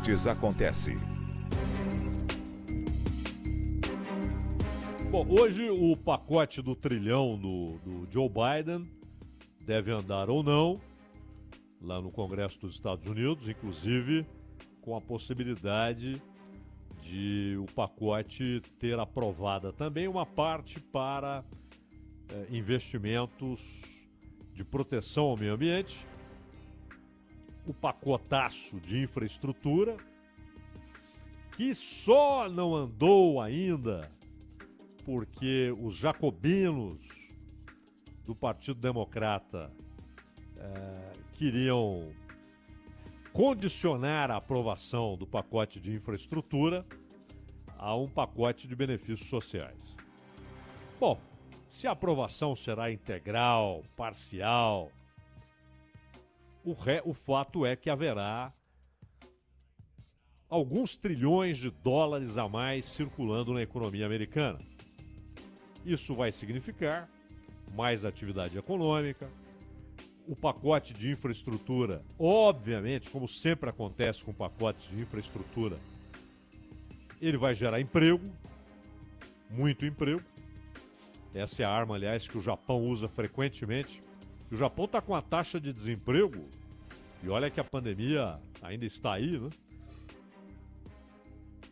Esportes acontece. Bom, hoje o pacote do trilhão do Joe Biden deve andar ou não lá no Congresso dos Estados Unidos, inclusive com a possibilidade de o pacote ter aprovada também uma parte para investimentos de proteção ao meio ambiente, o pacotaço de infraestrutura, que só não andou ainda porque os jacobinos do Partido Democrata queriam condicionar a aprovação do pacote de infraestrutura a um pacote de benefícios sociais. Bom, se a aprovação será integral, parcial, o fato é que haverá alguns trilhões de dólares a mais circulando na economia americana. Isso vai significar mais atividade econômica. O pacote de infraestrutura, obviamente, como sempre acontece com pacotes de infraestrutura, ele vai gerar emprego, muito emprego. Essa é a arma, aliás, que o Japão usa frequentemente. O Japão está com a taxa de desemprego, e olha que a pandemia ainda está aí, né?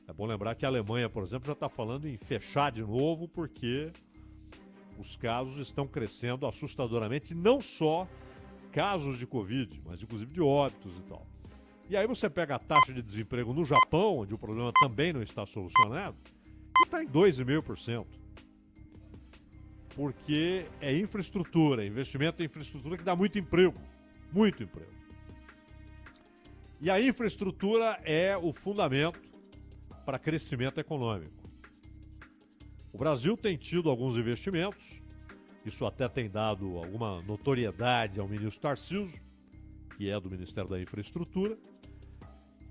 É bom lembrar que a Alemanha, por exemplo, já está falando em fechar de novo porque os casos estão crescendo assustadoramente, e não só casos de Covid, mas inclusive de óbitos e tal. E aí você pega a taxa de desemprego no Japão, onde o problema também não está solucionado, e está em 2,5%. Porque é infraestrutura, investimento em infraestrutura que dá muito emprego. Muito emprego. E a infraestrutura é o fundamento para crescimento econômico. O Brasil tem tido alguns investimentos, isso até tem dado alguma notoriedade ao ministro Tarcísio, que é do Ministério da Infraestrutura.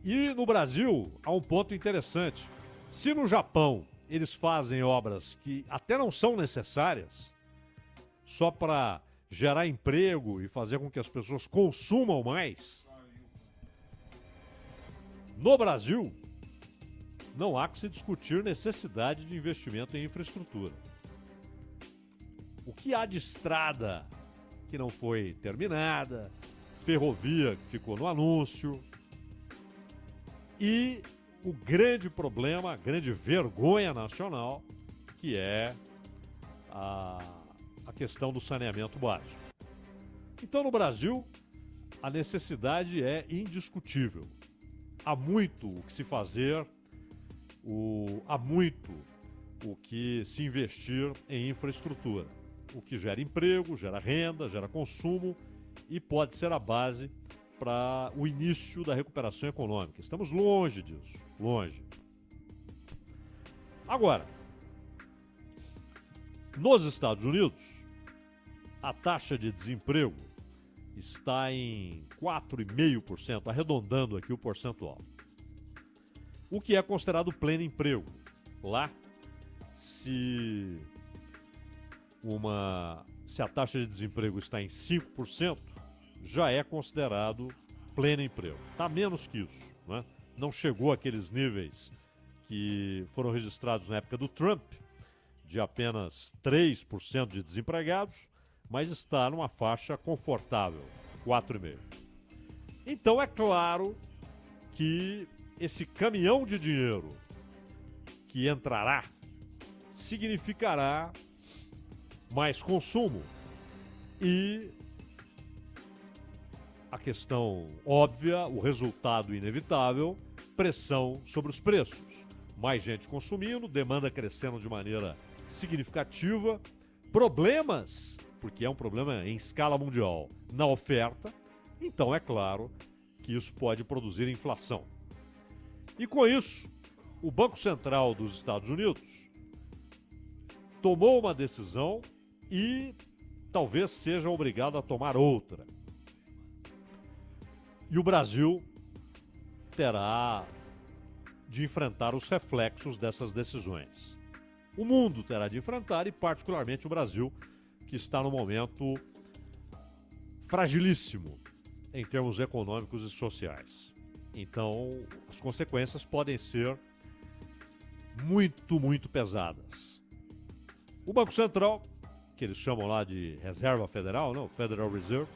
E no Brasil há um ponto interessante. Se no Japão eles fazem obras que até não são necessárias, só para gerar emprego e fazer com que as pessoas consumam mais, no Brasil não há que se discutir necessidade de investimento em infraestrutura. O que há de estrada que não foi terminada, ferrovia que ficou no anúncio, e o grande problema, a grande vergonha nacional, que é a questão do saneamento básico. Então, no Brasil, a necessidade é indiscutível. Há muito o que se fazer, há muito o que se investir em infraestrutura, o que gera emprego, gera renda, gera consumo e pode ser a base para o início da recuperação econômica. Estamos longe disso, longe. Agora, nos Estados Unidos, a taxa de desemprego está em 4,5%, arredondando aqui o percentual. O que é considerado pleno emprego. Lá, se a taxa de desemprego está em 5%, já é considerado pleno emprego. Está menos que isso, né? Não chegou àqueles níveis que foram registrados na época do Trump, de apenas 3% de desempregados, mas está numa faixa confortável, 4,5%. Então é claro que esse caminhão de dinheiro que entrará significará mais consumo e a questão óbvia, o resultado inevitável, pressão sobre os preços. Mais gente consumindo, demanda crescendo de maneira significativa, problemas, porque é um problema em escala mundial, na oferta, então é claro que isso pode produzir inflação. E com isso, o Banco Central dos Estados Unidos tomou uma decisão e talvez seja obrigado a tomar outra. E o Brasil terá de enfrentar os reflexos dessas decisões. O mundo terá de enfrentar, e particularmente o Brasil, que está num momento fragilíssimo em termos econômicos e sociais. Então, as consequências podem ser muito, muito pesadas. O Banco Central, que eles chamam lá de Reserva Federal, não, Federal Reserve,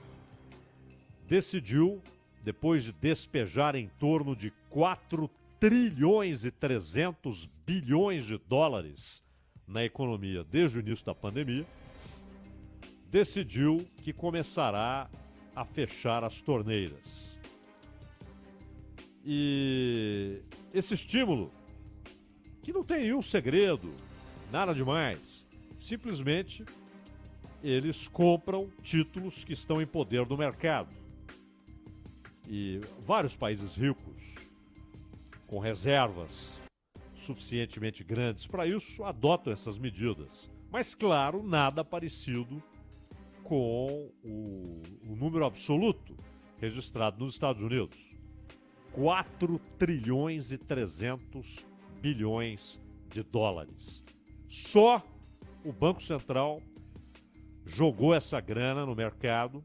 decidiu, depois de despejar em torno de 4 trilhões e 300 bilhões de dólares na economia desde o início da pandemia, decidiu que começará a fechar as torneiras. E esse estímulo, que não tem nenhum segredo, nada demais, simplesmente eles compram títulos que estão em poder do mercado. E vários países ricos, com reservas suficientemente grandes para isso, adotam essas medidas. Mas, claro, nada parecido com o número absoluto registrado nos Estados Unidos. 4 trilhões e 300 bilhões de dólares. Só o Banco Central jogou essa grana no mercado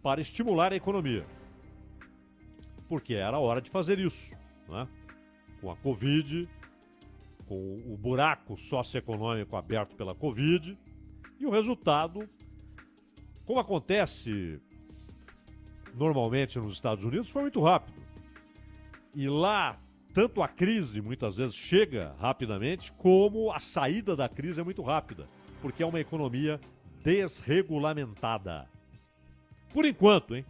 para estimular a economia. Porque era hora de fazer isso, né? Com a Covid, com o buraco socioeconômico aberto pela Covid, e o resultado, como acontece normalmente nos Estados Unidos, foi muito rápido. E lá, tanto a crise muitas vezes chega rapidamente, como a saída da crise é muito rápida, porque é uma economia desregulamentada. Por enquanto, hein?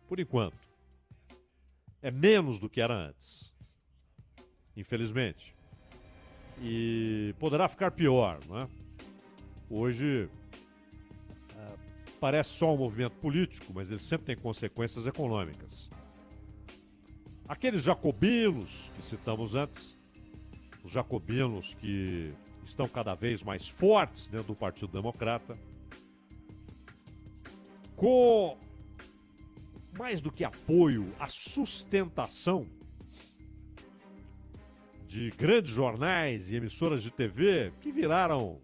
Por enquanto. É menos do que era antes. Infelizmente. E poderá ficar pior, não é? Hoje parece só um movimento político, mas ele sempre tem consequências econômicas. Aqueles jacobinos que citamos antes, os jacobinos que estão cada vez mais fortes dentro do Partido Democrata, com mais do que apoio, a sustentação de grandes jornais e emissoras de TV que viraram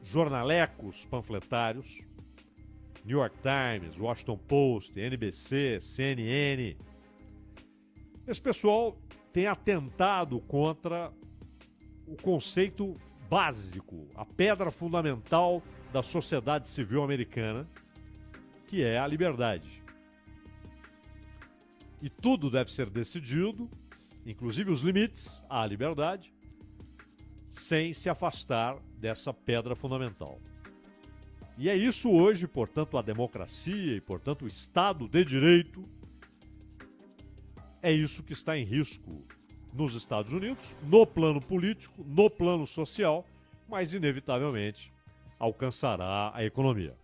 jornalecos panfletários, New York Times, Washington Post, NBC, CNN. Esse pessoal tem atentado contra o conceito básico, a pedra fundamental da sociedade civil americana, que é a liberdade. E tudo deve ser decidido, inclusive os limites à liberdade, sem se afastar dessa pedra fundamental. E é isso hoje, portanto, a democracia e, portanto, o Estado de Direito, é isso que está em risco nos Estados Unidos, no plano político, no plano social, mas inevitavelmente alcançará a economia.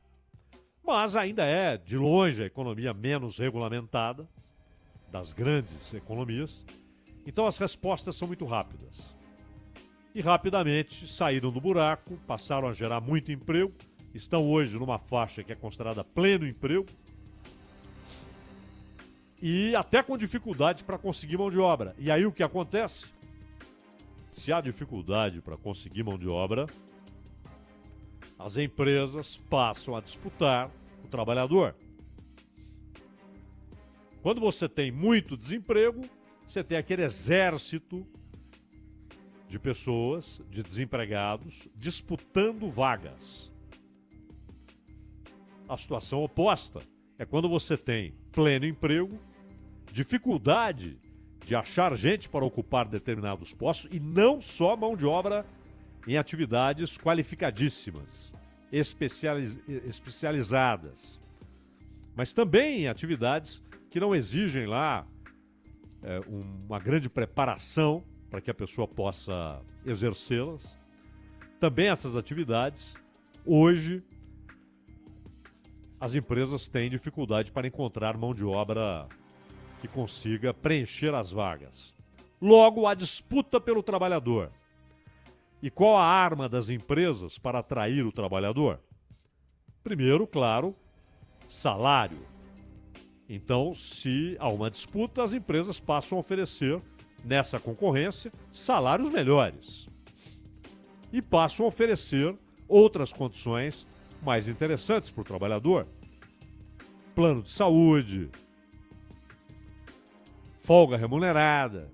Mas ainda é, de longe, a economia menos regulamentada das grandes economias. Então as respostas são muito rápidas. E rapidamente saíram do buraco, passaram a gerar muito emprego, estão hoje numa faixa que é considerada pleno emprego, e até com dificuldade para conseguir mão de obra. E aí o que acontece? Se há dificuldade para conseguir mão de obra, as empresas passam a disputar o trabalhador. Quando você tem muito desemprego, você tem aquele exército de pessoas, de desempregados, disputando vagas. A situação oposta é quando você tem pleno emprego, dificuldade de achar gente para ocupar determinados postos e não só mão de obra em atividades qualificadíssimas, especializadas, mas também em atividades que não exigem lá uma grande preparação para que a pessoa possa exercê-las. Também essas atividades, hoje, as empresas têm dificuldade para encontrar mão de obra que consiga preencher as vagas. Logo, a disputa pelo trabalhador. E qual a arma das empresas para atrair o trabalhador? Primeiro, claro, salário. Então, se há uma disputa, as empresas passam a oferecer, nessa concorrência, salários melhores. E passam a oferecer outras condições mais interessantes para o trabalhador. Plano de saúde, folga remunerada.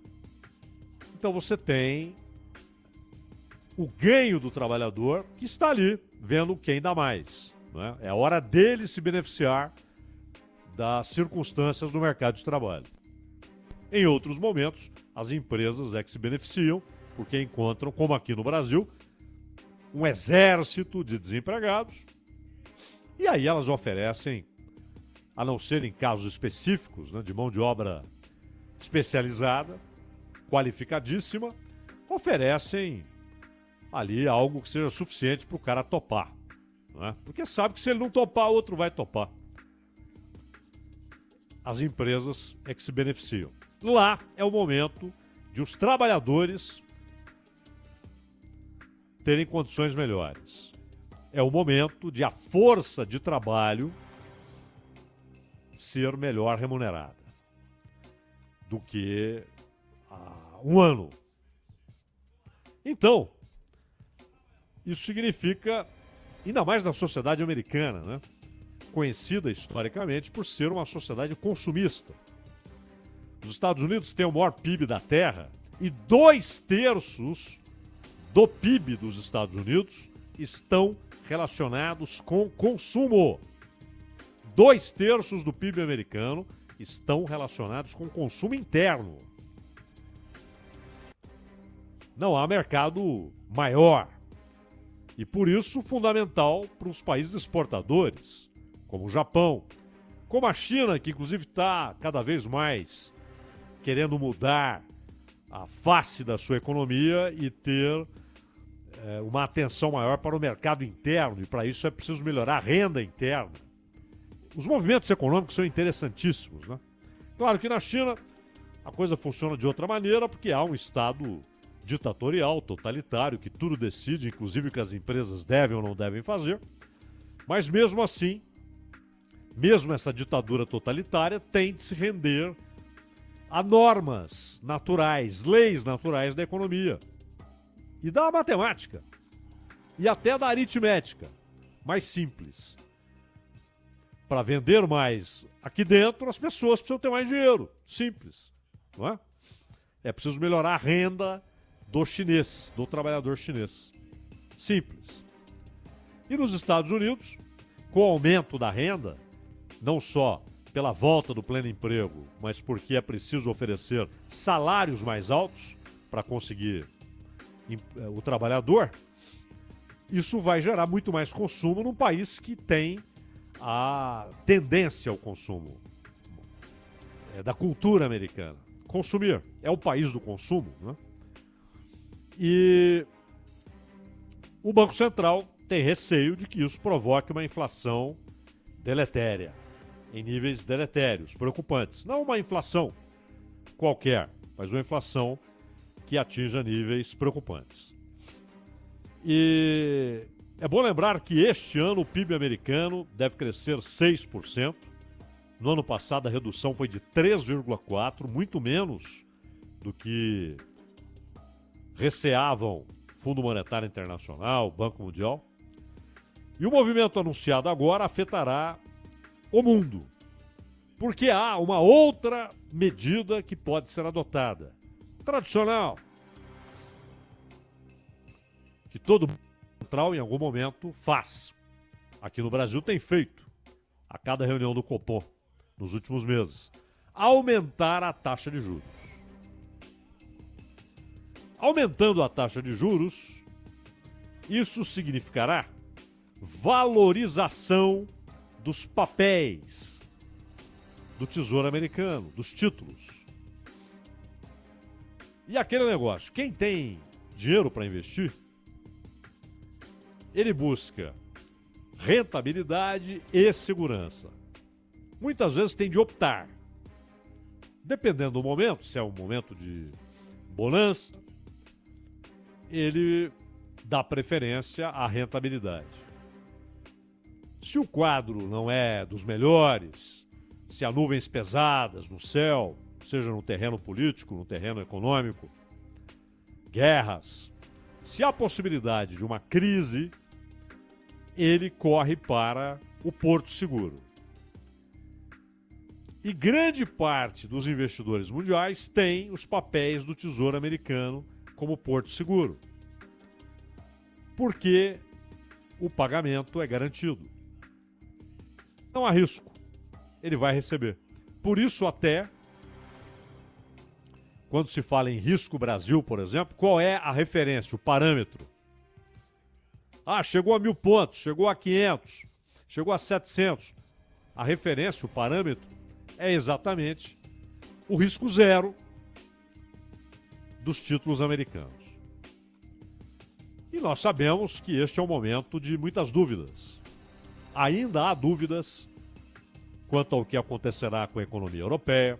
Então você tem o ganho do trabalhador que está ali, vendo quem dá mais. Né? É a hora dele se beneficiar das circunstâncias do mercado de trabalho. Em outros momentos, as empresas é que se beneficiam, porque encontram, como aqui no Brasil, um exército de desempregados, e aí elas oferecem, a não ser em casos específicos, né, de mão de obra especializada, qualificadíssima, oferecem ali algo que seja suficiente para o cara topar. Né? Porque sabe que se ele não topar, outro vai topar. As empresas é que se beneficiam. Lá é o momento de os trabalhadores terem condições melhores. É o momento de a força de trabalho ser melhor remunerada do que há um ano. Então, isso significa, ainda mais na sociedade americana, né? Conhecida historicamente por ser uma sociedade consumista. Os Estados Unidos têm o maior PIB da Terra e 2/3 do PIB dos Estados Unidos estão relacionados com consumo. 2/3 do PIB americano estão relacionados com consumo interno. Não há mercado maior. E por isso fundamental para os países exportadores, como o Japão, como a China, que inclusive está cada vez mais querendo mudar a face da sua economia e ter uma atenção maior para o mercado interno, e para isso é preciso melhorar a renda interna. Os movimentos econômicos são interessantíssimos, né? Claro que na China a coisa funciona de outra maneira, porque há um Estado ditatorial, totalitário, que tudo decide, inclusive o que as empresas devem ou não devem fazer. Mas mesmo assim, mesmo essa ditadura totalitária tem de se render a normas naturais, leis naturais da economia e da matemática e até da aritmética mais simples. Para vender mais aqui dentro, as pessoas precisam ter mais dinheiro. Simples. Não é? É preciso melhorar a renda do chinês, do trabalhador chinês. Simples. E nos Estados Unidos, com o aumento da renda, não só pela volta do pleno emprego, mas porque é preciso oferecer salários mais altos para conseguir o trabalhador, isso vai gerar muito mais consumo num país que tem a tendência ao consumo. É da cultura americana. Consumir é o país do consumo, né? E o Banco Central tem receio de que isso provoque uma inflação deletéria, em níveis deletérios, preocupantes. Não uma inflação qualquer, mas uma inflação que atinja níveis preocupantes. E é bom lembrar que este ano o PIB americano deve crescer 6%. No ano passado a redução foi de 3,4%, muito menos do que receavam Fundo Monetário Internacional, Banco Mundial. E o movimento anunciado agora afetará o mundo, porque há uma outra medida que pode ser adotada, tradicional, que todo Banco Central em algum momento faz. Aqui no Brasil tem feito, a cada reunião do Copom, nos últimos meses, aumentar a taxa de juros. Aumentando a taxa de juros, isso significará valorização dos papéis do Tesouro Americano, dos títulos. E aquele negócio, quem tem dinheiro para investir, ele busca rentabilidade e segurança. Muitas vezes tem de optar, dependendo do momento, se é um momento de bonança, ele dá preferência à rentabilidade. Se o quadro não é dos melhores, se há nuvens pesadas no céu, seja no terreno político, no terreno econômico, guerras, se há possibilidade de uma crise, ele corre para o porto seguro. E grande parte dos investidores mundiais tem os papéis do Tesouro Americano como porto seguro. Porque o pagamento é garantido. Não há risco. Ele vai receber. Por isso até, quando se fala em risco Brasil, por exemplo, qual é a referência, o parâmetro? Ah, chegou a 1.000 pontos, chegou a 500, chegou a 700. A referência, o parâmetro, é exatamente o risco zero dos títulos americanos. E nós sabemos que este é um momento de muitas dúvidas. Ainda há dúvidas quanto ao que acontecerá com a economia europeia.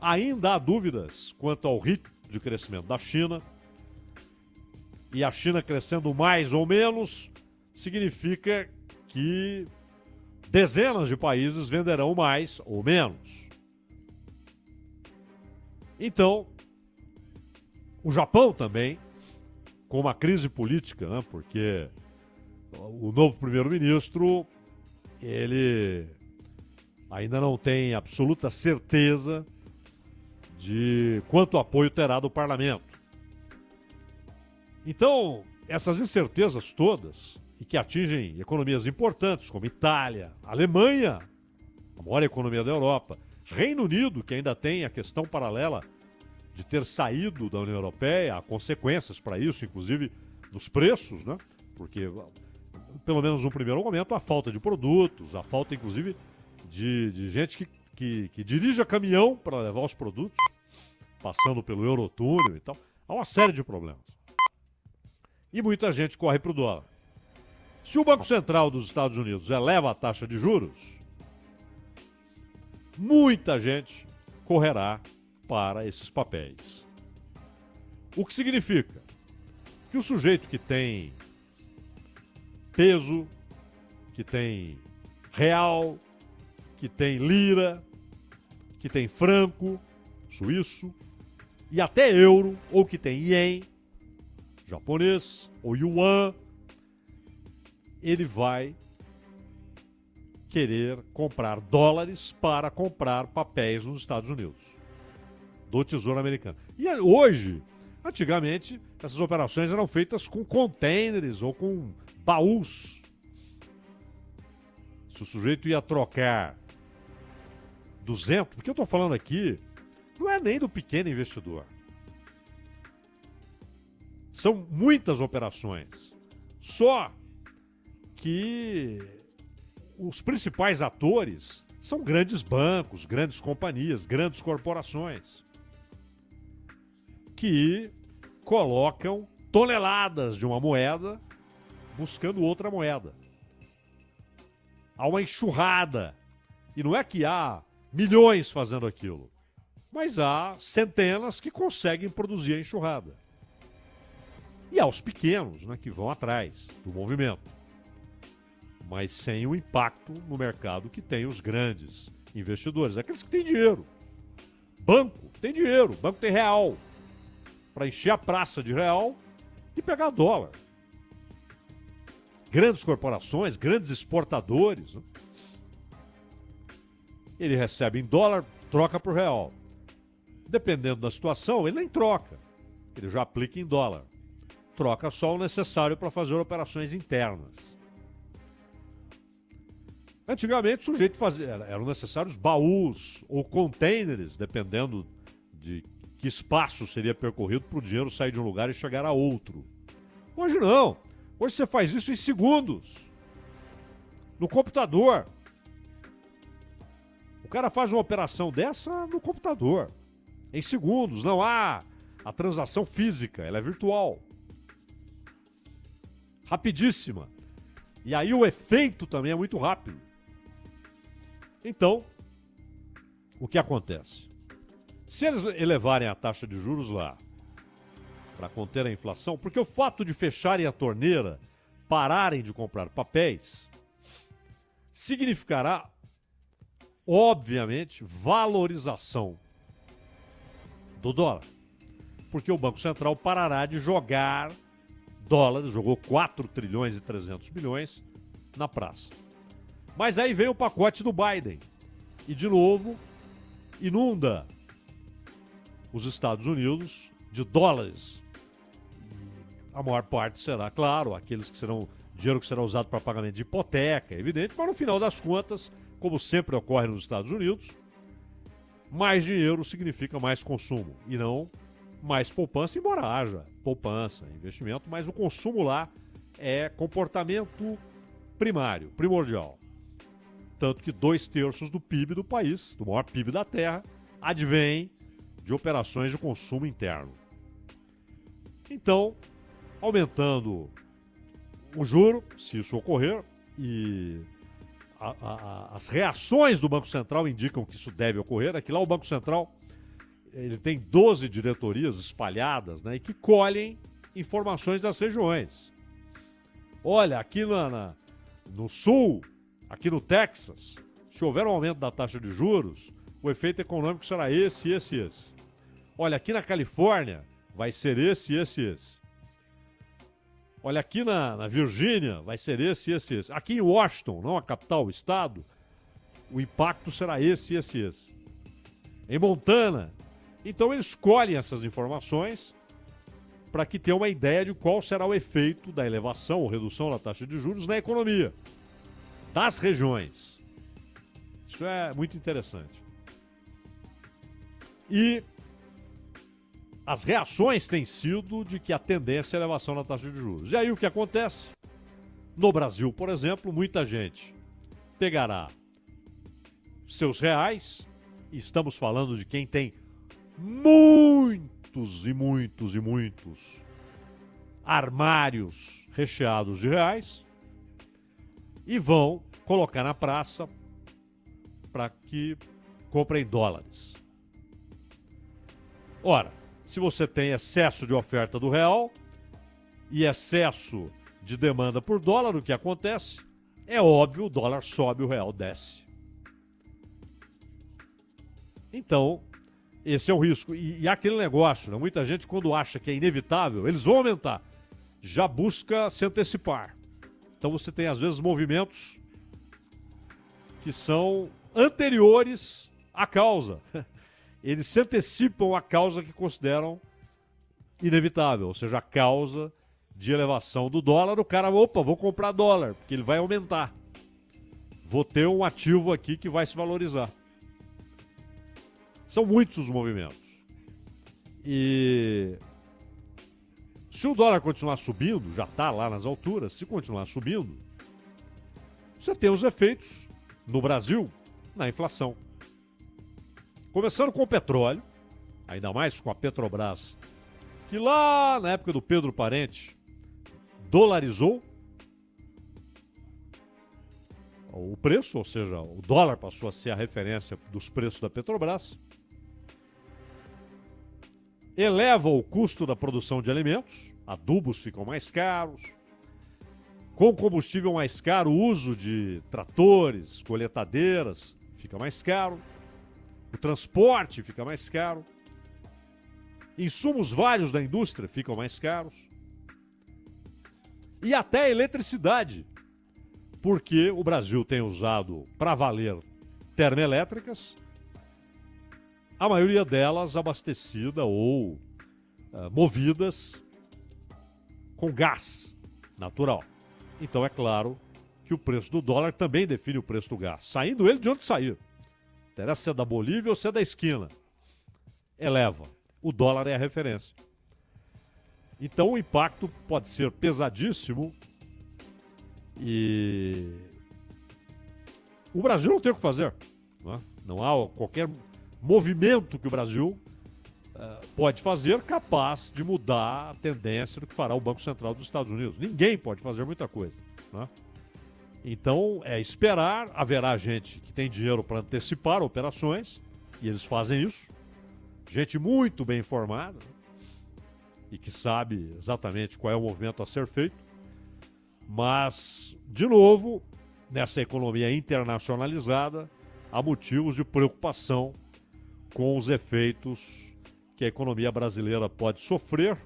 Ainda há dúvidas quanto ao ritmo de crescimento da China. E a China crescendo mais ou menos significa que dezenas de países venderão mais ou menos. Então, o Japão também, com uma crise política, né, porque o novo primeiro-ministro, ele ainda não tem absoluta certeza de quanto apoio terá do parlamento. Então, essas incertezas todas, e que atingem economias importantes, como Itália, Alemanha, a maior economia da Europa, Reino Unido, que ainda tem a questão paralela de ter saído da União Europeia, há consequências para isso, inclusive nos preços, né? Porque, pelo menos no primeiro momento, a falta de produtos, a falta, inclusive, de gente que dirija caminhão para levar os produtos, passando pelo Eurotúnel e tal. Há uma série de problemas. E muita gente corre para o dólar. Se o Banco Central dos Estados Unidos eleva a taxa de juros, muita gente correrá para esses papéis. O que significa que o sujeito que tem peso, que tem real, que tem lira, que tem franco suíço e até euro, ou que tem ien japonês ou yuan, ele vai querer comprar dólares para comprar papéis nos Estados Unidos, do Tesouro Americano. E hoje, antigamente, essas operações eram feitas com containers ou com baús. Se o sujeito ia trocar 200, porque eu estou falando aqui, não é nem do pequeno investidor. São muitas operações. Só que os principais atores são grandes bancos, grandes companhias, grandes corporações que colocam toneladas de uma moeda buscando outra moeda. Há uma enxurrada. E não é que há milhões fazendo aquilo, mas há centenas que conseguem produzir a enxurrada. E há os pequenos, né, que vão atrás do movimento, mas sem o impacto no mercado que tem os grandes investidores, aqueles que têm dinheiro. Banco tem dinheiro, banco tem real, para encher a praça de real e pegar dólar. Grandes corporações, grandes exportadores, né? Ele recebe em dólar, troca por real. Dependendo da situação, ele nem troca, ele já aplica em dólar. Troca só o necessário para fazer operações internas. Antigamente, o sujeito fazia, eram necessários baús ou containers, dependendo de que espaço seria percorrido para o dinheiro sair de um lugar e chegar a outro. Hoje não. Hoje você faz isso em segundos. No computador. O cara faz uma operação dessa no computador. Em segundos. Não há a transação física, ela é virtual. Rapidíssima. E aí o efeito também é muito rápido. Então, o que acontece? Se eles elevarem a taxa de juros lá para conter a inflação, porque o fato de fecharem a torneira, pararem de comprar papéis, significará, obviamente, valorização do dólar. Porque o Banco Central parará de jogar dólares, jogou 4 trilhões e 300 bilhões na praça. Mas aí vem o pacote do Biden. e, de novo, inunda os Estados Unidos de dólares. A maior parte será, claro, aqueles que serão dinheiro que será usado para pagamento de hipoteca, é evidente, mas no final das contas, como sempre ocorre nos Estados Unidos, mais dinheiro significa mais consumo e não mais poupança, embora haja poupança, investimento, mas o consumo lá é comportamento primário, primordial. Tanto que 2/3 do PIB do país, do maior PIB da Terra, advém de operações de consumo interno. Então, aumentando o juro, se isso ocorrer, e as reações do Banco Central indicam que isso deve ocorrer, é que lá o Banco Central ele tem 12 diretorias espalhadas, né, e que colhem informações das regiões. Olha, aqui no sul, aqui no Texas, se houver um aumento da taxa de juros, o efeito econômico será esse, esse e esse. Olha, aqui na Califórnia vai ser esse, esse e esse. Olha, aqui na Virgínia vai ser esse, esse e esse. Aqui em Washington, não a capital, o estado, o impacto será esse, esse e esse. Em Montana. Então eles escolhem essas informações para que tenham uma ideia de qual será o efeito da elevação ou redução da taxa de juros na economia das regiões. Isso é muito interessante. E as reações têm sido de que a tendência é a elevação da taxa de juros. E aí o que acontece? No Brasil, por exemplo, muita gente pegará seus reais, e estamos falando de quem tem muitos e muitos e muitos armários recheados de reais, e vão colocar na praça para que comprem dólares. Ora, se você tem excesso de oferta do real e excesso de demanda por dólar, o que acontece? É óbvio, o dólar sobe, o real desce. Então, esse é o risco. E aquele negócio, né? Muita gente, quando acha que é inevitável, eles vão aumentar. Já busca se antecipar. Então você tem, às vezes, movimentos que são anteriores à causa. Eles se antecipam à causa que consideram inevitável, ou seja, a causa de elevação do dólar. O cara, opa, vou comprar dólar, porque ele vai aumentar. Vou ter um ativo aqui que vai se valorizar. São muitos os movimentos. E se o dólar continuar subindo, já está lá nas alturas, se continuar subindo, você tem os efeitos no Brasil na inflação. Começando com o petróleo, ainda mais com a Petrobras, que lá na época do Pedro Parente dolarizou o preço, ou seja, o dólar passou a ser a referência dos preços da Petrobras, eleva o custo da produção de alimentos, adubos ficam mais caros, com combustível mais caro, o uso de tratores, colheitadeiras fica mais caro, o transporte fica mais caro, insumos vários da indústria ficam mais caros, e até a eletricidade, porque o Brasil tem usado para valer termoelétricas, a maioria delas abastecida ou movidas com gás natural. Então é claro que o preço do dólar também define o preço do gás, saindo ele de onde sair. Interessa se é da Bolívia ou se é da esquina. Eleva. O dólar é a referência. Então o impacto pode ser pesadíssimo e o Brasil não tem o que fazer. Não há qualquer movimento que o Brasil pode fazer capaz de mudar a tendência do que fará o Banco Central dos Estados Unidos. Ninguém pode fazer muita coisa. Então, é esperar, haverá gente que tem dinheiro para antecipar operações, e eles fazem isso. Gente muito bem informada, e que sabe exatamente qual é o movimento a ser feito. Mas, de novo, nessa economia internacionalizada, há motivos de preocupação com os efeitos que a economia brasileira pode sofrer.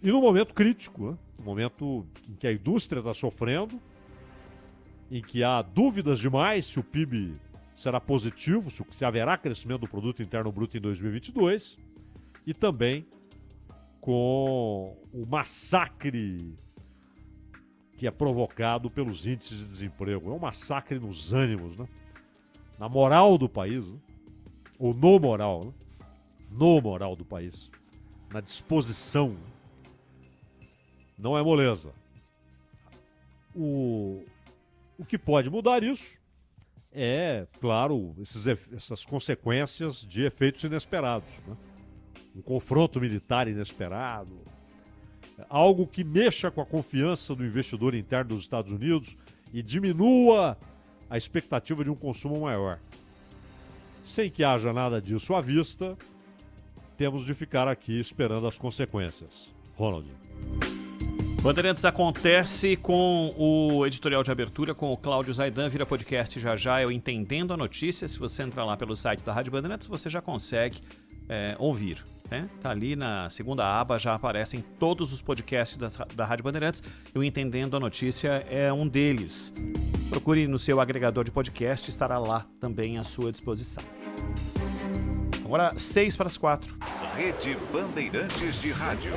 E no momento crítico, no momento em que a indústria está sofrendo, em que há dúvidas demais se o PIB será positivo, se haverá crescimento do produto interno bruto em 2022, e também com o massacre que é provocado pelos índices de desemprego. É um massacre nos ânimos, né? Na moral do país, né? Ou no moral, né? No moral do país, na disposição. Não é moleza. O que pode mudar isso é, claro, essas consequências de efeitos inesperados, né? Um confronto militar inesperado, algo que mexa com a confiança do investidor interno dos Estados Unidos e diminua a expectativa de um consumo maior. Sem que haja nada disso à vista, temos de ficar aqui esperando as consequências. Ronald. Bandeirantes acontece com o editorial de abertura com o Cláudio Zaidan, vira podcast já, eu Entendendo a Notícia. Se você entrar lá pelo site da Rádio Bandeirantes, você já consegue ouvir. Né? Tá ali na segunda aba, já aparecem todos os podcasts da Rádio Bandeirantes. E o Entendendo a Notícia é um deles. Procure no seu agregador de podcast, estará lá também à sua disposição. Agora, 3:06. Rede Bandeirantes de Rádio.